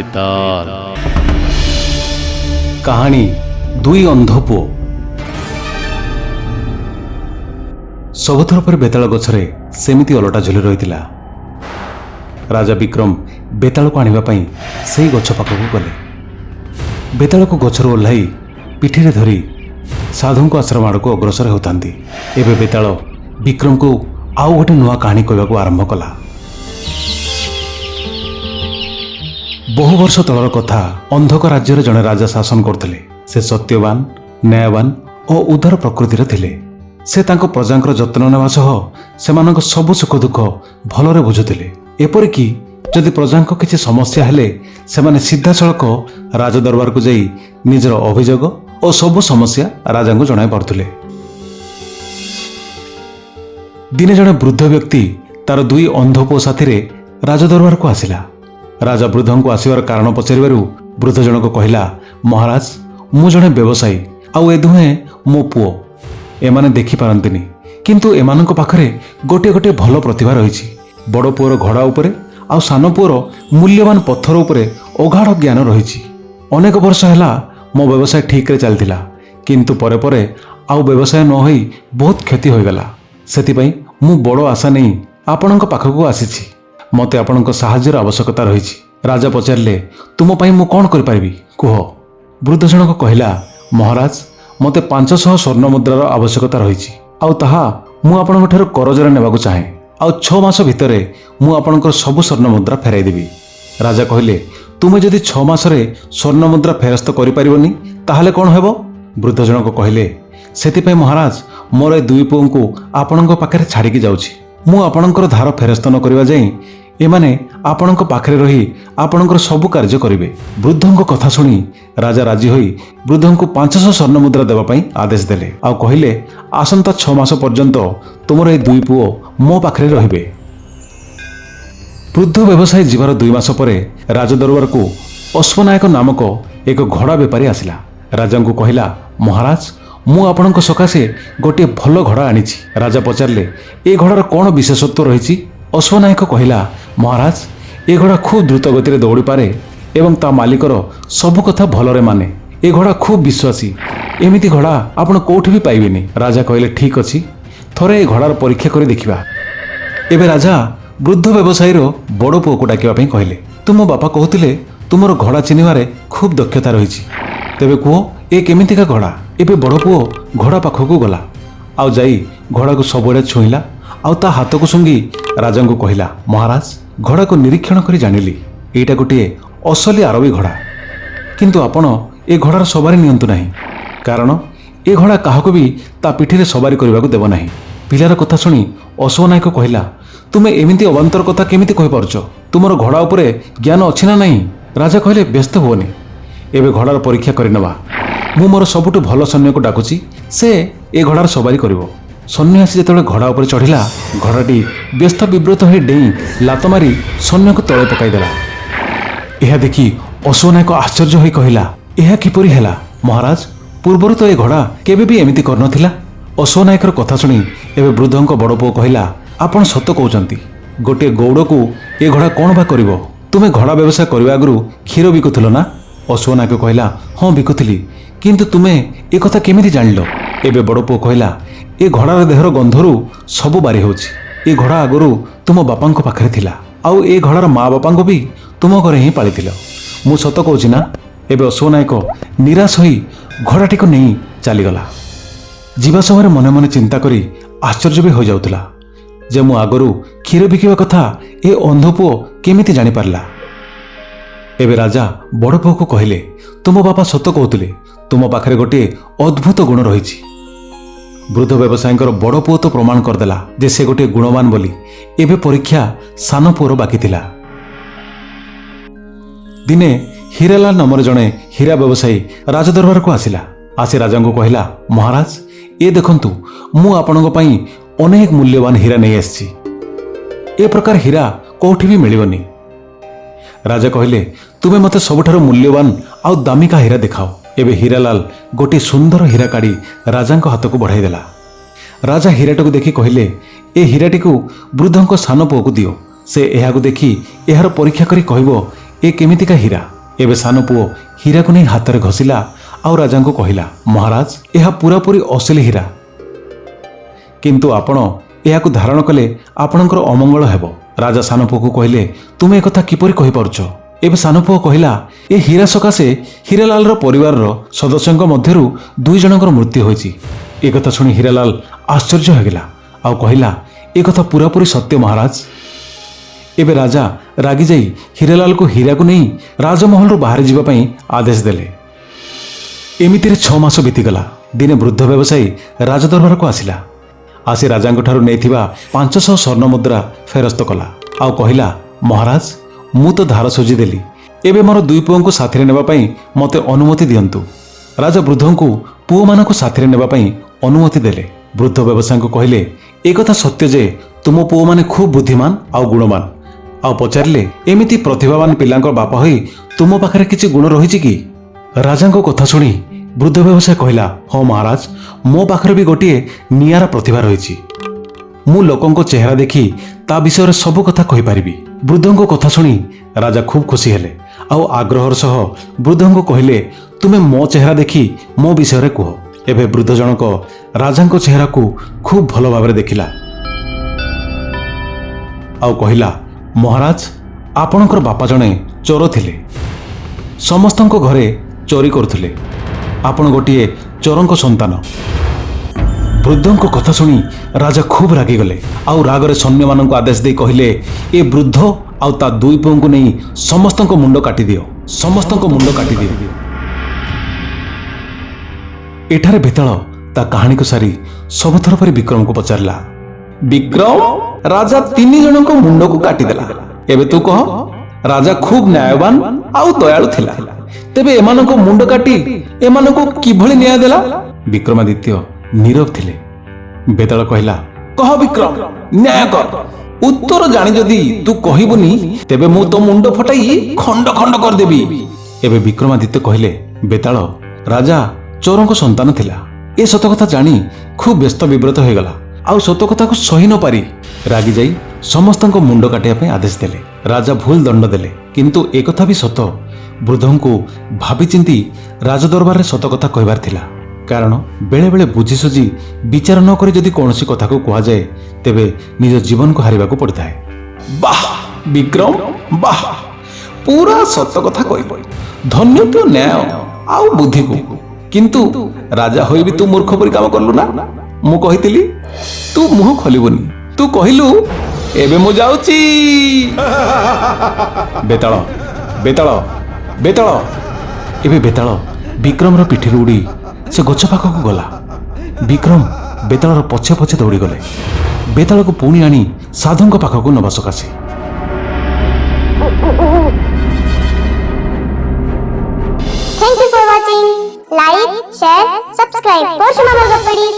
ବେତାଲ। କାହାଣୀ ଦୁଇ ଅନ୍ଧ ପୁଅ। ସବୁଥର ପରି ବେତାଳ ଗଛରେ ସେମିତି ଅଲଟା ଝୁଲି ରହିଥିଲା। ରାଜା ବିକ୍ରମ ବେତାଳକୁ ଆଣିବା ପାଇଁ ସେହି ଗଛ ପାଖକୁ ଗଲେ। ବେତାଳକୁ ଗଛରୁ ଓହ୍ଲାଇ ପିଠିରେ ଧରି ସାଧୁଙ୍କ ଆଶ୍ରମ ଆଡ଼କୁ ଅଗ୍ରସର ହେଉଥାନ୍ତି। ଏବେ ବେତାଳ ବିକ୍ରମକୁ ଆଉ ଗୋଟେ ନୂଆ କାହାଣୀ କହିବାକୁ ଆରମ୍ଭ କଲା। ବହୁ ବର୍ଷ ତଳର କଥା। ଅନ୍ଧକ ରାଜ୍ୟରେ ଜଣେ ରାଜା ଶାସନ କରୁଥିଲେ। ସେ ସତ୍ୟବାନ, ନ୍ୟାୟବାନ ଓ ଉଦାର ପ୍ରକୃତିର ଥିଲେ। ସେ ତାଙ୍କ ପ୍ରଜାଙ୍କର ଯତ୍ନ ନେବା ସହ ସେମାନଙ୍କ ସବୁ ସୁଖ ଦୁଃଖ ଭଲରେ ବୁଝୁଥିଲେ। ଏପରିକି ଯଦି ପ୍ରଜାଙ୍କ କିଛି ସମସ୍ୟା ହେଲେ ସେମାନେ ସିଧାସଳଖ ରାଜଦରବାରକୁ ଯାଇ ନିଜର ଅଭିଯୋଗ ଓ ସବୁ ସମସ୍ୟା ରାଜାଙ୍କୁ ଜଣାଇ ପାରୁଥିଲେ। ଦିନେ ଜଣେ ବୃଦ୍ଧ ବ୍ୟକ୍ତି ତାର ଦୁଇ ଅନ୍ଧ ପୁଅ ସାଥିରେ ରାଜଦରବାରକୁ ଆସିଲା। ରାଜା ବୃଦ୍ଧଙ୍କୁ ଆସିବାର କାରଣ ପଚାରିବାରୁ ବୃଦ୍ଧ ଜଣକ କହିଲା, ମହାରାଜ, ମୁଁ ଜଣେ ବ୍ୟବସାୟୀ ଆଉ ଏ ଦୁହେଁ ମୋ ପୁଅ। ଏମାନେ ଦେଖିପାରନ୍ତିନି, କିନ୍ତୁ ଏମାନଙ୍କ ପାଖରେ ଗୋଟିଏ ଗୋଟିଏ ଭଲ ପ୍ରତିଭା ରହିଛି। ବଡ଼ ପୁଅର ଘୋଡ଼ା ଉପରେ ଆଉ ସାନ ପୁଅର ମୂଲ୍ୟବାନ ପଥର ଉପରେ ଅଗାଢ଼ ଜ୍ଞାନ ରହିଛି। ଅନେକ ବର୍ଷ ହେଲା ମୋ ବ୍ୟବସାୟ ଠିକରେ ଚାଲିଥିଲା, କିନ୍ତୁ ପରେ ପରେ ଆଉ ବ୍ୟବସାୟ ନ ହୋଇ ବହୁତ କ୍ଷତି ହୋଇଗଲା। ସେଥିପାଇଁ ମୁଁ ବଡ଼ ଆଶା ନେଇ ଆପଣଙ୍କ ପାଖକୁ ଆସିଛି। ମୋତେ ଆପଣଙ୍କ ସାହାଯ୍ୟର ଆବଶ୍ୟକତା ରହିଛି। ରାଜା ପଚାରିଲେ, ତୁମ ପାଇଁ ମୁଁ କ'ଣ କରିପାରିବି କୁହ? ବୃଦ୍ଧ ଜଣକ କହିଲା, ମହାରାଜ, ମୋତେ 500 ସ୍ୱର୍ଣ୍ଣ ମୁଦ୍ରାର ଆବଶ୍ୟକତା ରହିଛି, ଆଉ ତାହା ମୁଁ ଆପଣଙ୍କଠାରୁ କରଜରେ ନେବାକୁ ଚାହେଁ। ଆଉ 6 ମାସ ଭିତରେ ମୁଁ ଆପଣଙ୍କର ସବୁ ସ୍ୱର୍ଣ୍ଣ ମୁଦ୍ରା ଫେରାଇ ଦେବି। ରାଜା କହିଲେ, ତୁମେ ଯଦି 6 ମାସରେ ସ୍ୱର୍ଣ୍ଣ ମୁଦ୍ରା ଫେରସ୍ତ କରିପାରିବନି ତାହେଲେ କ'ଣ ହେବ? ବୃଦ୍ଧ ଜଣକ କହିଲେ, ସେଥିପାଇଁ ମହାରାଜ, ମୋର ଏ ଦୁଇ ପୁଅଙ୍କୁ ଆପଣଙ୍କ ପାଖରେ ଛାଡ଼ିକି ଯାଉଛି। ମୁଁ ଆପଣଙ୍କର ଧାର ଫେରସ୍ତ ନ କରିବା ଯାଏଁ ଏମାନେ ଆପଣଙ୍କ ପାଖରେ ରହି ଆପଣଙ୍କର ସବୁ କାର୍ଯ୍ୟ କରିବେ। ବୃଦ୍ଧଙ୍କ କଥା ଶୁଣି ରାଜା ରାଜି ହୋଇ ବୃଦ୍ଧଙ୍କୁ 500 ସ୍ୱର୍ଣ୍ଣ ମୁଦ୍ରା ଦେବା ପାଇଁ ଆଦେଶ ଦେଲେ। ଆଉ କହିଲେ, ଆସନ୍ତା 6 ମାସ ପର୍ଯ୍ୟନ୍ତ ତୁମର ଏ ଦୁଇ ପୁଅ ମୋ ପାଖରେ ରହିବେ। ବୃଦ୍ଧ ବ୍ୟବସାୟୀ ଯିବାର 2 ମାସ ପରେ ରାଜଦରବାରକୁ ଅଶ୍ୱନାୟକ ନାମକ ଏକ ଘୋଡ଼ା ବେପାରୀ ଆସିଲା। ରାଜାଙ୍କୁ କହିଲା, ମହାରାଜ, ମୁଁ ଆପଣଙ୍କ ସକାଶେ ଗୋଟିଏ ଭଲ ଘୋଡ଼ା ଆଣିଛି। ରାଜା ପଚାରିଲେ, ଏ ଘୋଡ଼ାର କ'ଣ ବିଶେଷତ୍ୱ ରହିଛି? ଅଶ୍ୱନାୟକ କହିଲା, ମହାରାଜ, ଏ ଘୋଡ଼ା ଖୁବ୍ ଦ୍ରୁତ ଗତିରେ ଦୌଡ଼ିପାରେ ଏବଂ ତା ମାଲିକର ସବୁ କଥା ଭଲରେ ମାନେ। ଏ ଘୋଡ଼ା ଖୁବ୍ ବିଶ୍ୱାସୀ। ଏମିତି ଘୋଡ଼ା ଆପଣ କେଉଁଠି ବି ପାଇବେନି। ରାଜା କହିଲେ, ଠିକ୍ ଅଛି, ଥରେ ଏ ଘୋଡ଼ାର ପରୀକ୍ଷା କରି ଦେଖିବା। ଏବେ ରାଜା ବୃଦ୍ଧ ବ୍ୟବସାୟୀର ବଡ଼ ପୁଅକୁ ଡାକିବା ପାଇଁ କହିଲେ। ତୁମ ବାପା କହୁଥିଲେ ତୁମର ଘୋଡ଼ା ଚିହ୍ନିବାରେ ଖୁବ୍ ଦକ୍ଷତା ରହିଛି। ତେବେ କୁହ, ଏ କେମିତିକା ଘୋଡ଼ା? ଏବେ ବଡ଼ ପୁଅ ଘୋଡ଼ା ପାଖକୁ ଗଲା, ଆଉ ଯାଇ ଘୋଡ଼ାକୁ ସବୁଆଡ଼େ ଛୁଇଁଲା, ଆଉ ତା ହାତକୁ ଶୁଙ୍ଘି ରାଜାଙ୍କୁ କହିଲା, ମହାରାଜ, ଘୋଡ଼ାକୁ ନିରୀକ୍ଷଣ କରି ଜାଣିଲି ଏଇଟା ଗୋଟିଏ ଅସଲି ଆରବୀ ଘୋଡ଼ା। କିନ୍ତୁ ଆପଣ ଏ ଘୋଡ଼ାର ସବାରି ନିଅନ୍ତୁ ନାହିଁ, କାରଣ ଏ ଘୋଡ଼ା କାହାକୁ ବି ତା ପିଠିରେ ସବାରି କରିବାକୁ ଦେବ ନାହିଁ। ପିଲାର କଥା ଶୁଣି ଅଶ୍ୱନାୟକ କହିଲା, ତୁମେ ଏମିତି ଅବାନ୍ତର କଥା କେମିତି କହିପାରୁଛ? ତୁମର ଘୋଡ଼ା ଉପରେ ଜ୍ଞାନ ଅଛି ନା ନାହିଁ? ରାଜା କହିଲେ, ବ୍ୟସ୍ତ ହୁଅନି, ଏବେ ଘୋଡ଼ାର ପରୀକ୍ଷା କରିନେବା। ମୁଁ ମୋର ସବୁଠୁ ଭଲ ସୈନ୍ୟକୁ ଡାକୁଛି, ସେ ଏ ଘୋଡ଼ାର ସବାରି କରିବ। ସୈନ୍ୟ ଆସି ଯେତେବେଳେ ଘୋଡ଼ା ଉପରେ ଚଢ଼ିଲା, ଘୋଡ଼ାଟି ବ୍ୟସ୍ତ ବିବ୍ରତ ହୋଇ ଡେଇଁ ଲାତ ମାରି ସୈନ୍ୟକୁ ତଳେ ପକାଇଦେଲା। ଏହା ଦେଖି ଅଶ୍ୱନାୟକ ଆଶ୍ଚର୍ଯ୍ୟ ହୋଇ କହିଲା, ଏହା କିପରି ହେଲା? ମହାରାଜ, ପୂର୍ବରୁ ତ ଏ ଘୋଡ଼ା କେବେ ବି ଏମିତି କରିନଥିଲା। ଅଶ୍ୱନାୟକର କଥା ଶୁଣି ଏବେ ବୃଦ୍ଧଙ୍କ ବଡ଼ ପୁଅ କହିଲା, ଆପଣ ସତ କହୁଛନ୍ତି। ଗୋଟିଏ ଗୌଡ଼କୁ ଏ ଘୋଡ଼ା କ'ଣ ବା କରିବ? ତୁମେ ଘୋଡ଼ା ବ୍ୟବସାୟ କରିବା ଆଗରୁ କ୍ଷୀର ବିକୁଥିଲ ନା? ଅଶ୍ୱନାୟକ କହିଲା, ହଁ ବିକୁଥିଲି, କିନ୍ତୁ ତୁମେ ଏ କଥା କେମିତି ଜାଣିଲ? ଏବେ ବଡ଼ ପୁଅ କହିଲା, ଏ ଘୋଡ଼ାର ଦେହର ଗନ୍ଧରୁ ସବୁ ବାରି ହେଉଛି। ଏ ଘୋଡ଼ା ଆଗରୁ ତୁମ ବାପାଙ୍କ ପାଖରେ ଥିଲା, ଆଉ ଏ ଘୋଡ଼ାର ମା ବାପାଙ୍କୁ ବି ତୁମ ଘରେ ହିଁ ପାଳିଥିଲ। ମୁଁ ସତ କହୁଛି ନା? ଏବେ ଅଶ୍ୱନାୟକ ନିରାଶ ହୋଇ ଘୋଡ଼ାଟିକୁ ନେଇ ଚାଲିଗଲା। ଯିବା ସମୟରେ ମନେ ମନେ ଚିନ୍ତା କରି ଆଶ୍ଚର୍ଯ୍ୟ ବି ହୋଇଯାଉଥିଲା ଯେ ମୁଁ ଆଗରୁ କ୍ଷୀର ବିକିବା କଥା ଏ ଅନ୍ଧ ପୁଅ କେମିତି ଜାଣିପାରିଲା। ଏବେ ରାଜା ବଡ଼ ପୁଅକୁ କହିଲେ, ତୁମ ବାପା ସତ କହୁଥିଲେ, ତୁମ ପାଖରେ ଗୋଟିଏ ଅଦ୍ଭୁତ ଗୁଣ ରହିଛି। ବୃଦ୍ଧ ବ୍ୟବସାୟୀଙ୍କର ବଡ଼ ପୁଅ ତ ପ୍ରମାଣ କରିଦେଲା ଯେ ସେ ଗୋଟିଏ ଗୁଣବାନ ବୋଲି। ଏବେ ପରୀକ୍ଷା ସାନ ପୁଅର ବାକି ଥିଲା। ଦିନେ ହୀରାଲାଲ ନାମରେ ଜଣେ ହୀରା ବ୍ୟବସାୟୀ ରାଜଦରବାରକୁ ଆସିଲା। ଆସି ରାଜାଙ୍କୁ କହିଲା, ମହାରାଜ, ଏ ଦେଖନ୍ତୁ, ମୁଁ ଆପଣଙ୍କ ପାଇଁ ଅନେକ ମୂଲ୍ୟବାନ ହୀରା ନେଇ ଆସିଛି। ଏ ପ୍ରକାର ହୀରା କେଉଁଠି ବି ମିଳିବନି। ରାଜା କହିଲେ, ତୁମେ ମୋତେ ସବୁଠାରୁ ମୂଲ୍ୟବାନ ଆଉ ଦାମିକା ହୀରା ଦେଖାଅ। ଏବେ ହୀରାଲାଲ ଗୋଟିଏ ସୁନ୍ଦର ହୀରା କାଢ଼ି ରାଜାଙ୍କ ହାତକୁ ବଢ଼ାଇଦେଲା। ରାଜା ହୀରାଟିକୁ ଦେଖି କହିଲେ, ଏ ହୀରାଟିକୁ ବୃଦ୍ଧଙ୍କ ସାନ ପୁଅକୁ ଦିଅ। ସେ ଏହାକୁ ଦେଖି ଏହାର ପରୀକ୍ଷା କରି କହିବ ଏ କେମିତିକା ହୀରା। ଏବେ ସାନ ପୁଅ ହୀରାକୁ ନେଇ ହାତରେ ଘଷିଲା ଆଉ ରାଜାଙ୍କୁ କହିଲା, ମହାରାଜ, ଏହା ପୁରାପୁରି ଅସଲି ହୀରା, କିନ୍ତୁ ଆପଣ ଏହାକୁ ଧାରଣ କଲେ ଆପଣଙ୍କର ଅମଙ୍ଗଳ ହେବ। ରାଜା ସାନ ପୁଅକୁ କହିଲେ, ତୁମେ ଏକଥା କିପରି କହିପାରୁଛ? ଏବେ ସାନ ପୁଅ କହିଲା, ଏ ହୀରା ସକାଶେ ହୀରାଲାଲର ପରିବାରର ସଦସ୍ୟଙ୍କ ମଧ୍ୟରୁ 2 ଜଣଙ୍କର ମୃତ୍ୟୁ ହୋଇଛି। ଏକଥା ଶୁଣି ହୀରାଲାଲ ଆଶ୍ଚର୍ଯ୍ୟ ହୋଇଗଲା ଆଉ କହିଲା, ଏକଥା ପୁରାପୁରି ସତ୍ୟ ମହାରାଜ। ଏବେ ରାଜା ରାଗିଯାଇ ହୀରାଲାଲକୁ ହୀରାକୁ ନେଇ ରାଜମହଲରୁ ବାହାରି ଯିବା ପାଇଁ ଆଦେଶ ଦେଲେ। ଏମିତିରେ 6 ମାସ ବିତିଗଲା। ଦିନେ ବୃଦ୍ଧ ବ୍ୟବସାୟୀ ରାଜଦରବାରକୁ ଆସିଲା। ଆସି ରାଜାଙ୍କଠାରୁ ନେଇଥିବା 500 ସ୍ୱର୍ଣ୍ଣ ମୁଦ୍ରା ଫେରସ୍ତ କଲା ଆଉ କହିଲା, ମହାରାଜ, ମୁଁ ତ ଧାର ଶୁଝିଦେଲି। ଏବେ ମୋର 2 ପୁଅଙ୍କୁ ସାଥିରେ ନେବା ପାଇଁ ମୋତେ ଅନୁମତି ଦିଅନ୍ତୁ। ରାଜା ବୃଦ୍ଧଙ୍କୁ ପୁଅମାନଙ୍କୁ ସାଥିରେ ନେବା ପାଇଁ ଅନୁମତି ଦେଲେ। ବୃଦ୍ଧ ବ୍ୟବସାୟୀଙ୍କୁ କହିଲେ, ଏକଥା ସତ୍ୟ ଯେ ତୁମ ପୁଅମାନେ ଖୁବ୍ ବୁଦ୍ଧିମାନ ଆଉ ଗୁଣବାନ। ଆଉ ପଚାରିଲେ, ଏମିତି ପ୍ରତିଭାବାନ ପିଲାଙ୍କ ବାପା ହୋଇ ତୁମ ପାଖରେ କିଛି ଗୁଣ ରହିଛି କି? ରାଜାଙ୍କ କଥା ଶୁଣି ବୃଦ୍ଧ ବ୍ୟବସାୟୀ କହିଲା, ହଁ ମହାରାଜ, ମୋ ପାଖରେ ବି ଗୋଟିଏ ନିଆରା ପ୍ରତିଭା ରହିଛି। ମୁଁ ଲୋକଙ୍କ ଚେହେରା ଦେଖି ତା ବିଷୟରେ ସବୁ କଥା କହିପାରିବି। ବୃଦ୍ଧଙ୍କ କଥା ଶୁଣି ରାଜା ଖୁବ୍ ଖୁସି ହେଲେ ଆଉ ଆଗ୍ରହର ସହ ବୃଦ୍ଧଙ୍କୁ କହିଲେ, ତୁମେ ମୋ ଚେହେରା ଦେଖି ମୋ ବିଷୟରେ କୁହ। ଏବେ ବୃଦ୍ଧ ଜଣକ ରାଜାଙ୍କ ଚେହେରାକୁ ଖୁବ୍ ଭଲ ଭାବରେ ଦେଖିଲା ଆଉ କହିଲା, ମହାରାଜ, ଆପଣଙ୍କର ବାପା ଜଣେ ଚୋର ଥିଲେ। ସମସ୍ତଙ୍କ ଘରେ ଚୋରି କରୁଥିଲେ। ଆପଣ ଗୋଟିଏ ଚୋରଙ୍କ ସନ୍ତାନ। ବୃଦ୍ଧଙ୍କ କଥା ଶୁଣି ରାଜା ଖୁବ୍ ରାଗିଗଲେ ଆଉ ରାଗରେ ସୈନ୍ୟମାନଙ୍କୁ ଆଦେଶ ଦେଇ କହିଲେ, ଏ ବୃଦ୍ଧ ଆଉ ତା 2 ପୁଅଙ୍କୁ ନେଇ ସମସ୍ତଙ୍କ ମୁଣ୍ଡ କାଟିଦିଅ, ସମସ୍ତଙ୍କ ମୁଣ୍ଡ କାଟିଦିଅ। ଏଠାରେ ବେତାଳ ତା କାହାଣୀକୁ ସାରି ସବୁଥର ପରି ବିକ୍ରମକୁ ପଚାରିଲା, ବିକ୍ରମ, ରାଜା 3 ଜଣଙ୍କ ମୁଣ୍ଡକୁ କାଟିଦେଲା। ଏବେ ତୁ କହ, ରାଜା ଖୁବ୍ ନ୍ୟାୟବାନ ଆଉ ଦୟାଳୁ ଥିଲା, ତେବେ ଏମାନଙ୍କ ମୁଣ୍ଡ କାଟି ଏମାନଙ୍କୁ କିଭଳି ନ୍ୟାୟ ଦେଲା? ବିକ୍ରମାଦିତ୍ୟ ନୀରବ ଥିଲେ। ବେତାଳ କହିଲା, କହ ବିକ୍ରମ, ନ୍ୟାୟ କର। ଉତ୍ତର ଜାଣି ଯଦି ତୁ କହିବୁନି, ତେବେ ମୁଁ ତୋ ମୁଣ୍ଡ ଫଟାଇ ଖଣ୍ଡ ଖଣ୍ଡ କରିଦେବି। ଏବେ ବିକ୍ରମାଦିତ୍ୟ କହିଲେ, ବେତାଳ, ରାଜା ଚୋରଙ୍କ ସନ୍ତାନ ଥିଲା। ଏ ସତ କଥା ଜାଣି ଖୁବ୍ ବ୍ୟସ୍ତ ବିବ୍ରତ ହୋଇଗଲା ଆଉ ସତ କଥାକୁ ସହି ନ ପାରି ରାଗି ଯାଇ ସମସ୍ତଙ୍କ ମୁଣ୍ଡ କାଟିବା ପାଇଁ ଆଦେଶ ଦେଲେ। ରାଜା ଭୁଲ ଦଣ୍ଡ ଦେଲେ, କିନ୍ତୁ ଏକଥା ବି ସତ, ବୃଦ୍ଧଙ୍କୁ ଭାବିଚିନ୍ତି ରାଜଦରବାରରେ ସତ କଥା କହିବାର ଥିଲା। କାରଣ ବେଳେବେଳେ ବୁଝିସୁଝି ବିଚାର ନ କରି ଯଦି କୌଣସି କଥାକୁ କୁହାଯାଏ, ତେବେ ନିଜ ଜୀବନକୁ ହାରିବାକୁ ପଡ଼ିଥାଏ। ବାଃ ବିକ୍ରମ, ବାଃ, ପୁରା ସତ କଥା କହିବ। ଧନ୍ୟ ତୋ ନ୍ୟାୟ ଆଉ ବୁଦ୍ଧିକୁ। କିନ୍ତୁ ରାଜା ହୋଇ ବି ତୁ ମୂର୍ଖ ପରି କାମ କଲୁ ନା। ମୁଁ କହିଥିଲି ତୁ ମୁହଁ ଖୋଲିବୁନି, ତୁ କହିଲୁ ଏବେ ମୁଁ ଯାଉଛି। ବେତାଳ, ବେତାଳ, ବେତାଳ। ଏବେ ବେତାଳ ବିକ୍ରମର ପିଠିରୁ ଉଡ଼ି ସେ ଗଛ ପାଖକୁ ଗଲା। ବିକ୍ରମ ବେତାଳର ପଛେ ପଛେ ଦୌଡ଼ିଗଲେ ବେତାଳକୁ ପୁଣି ଆଣି ସାଧୁଙ୍କ ପାଖକୁ ନେବା ସକାଶେ। Thank you for watching. Like, share, subscribe for Shuma Margapadi.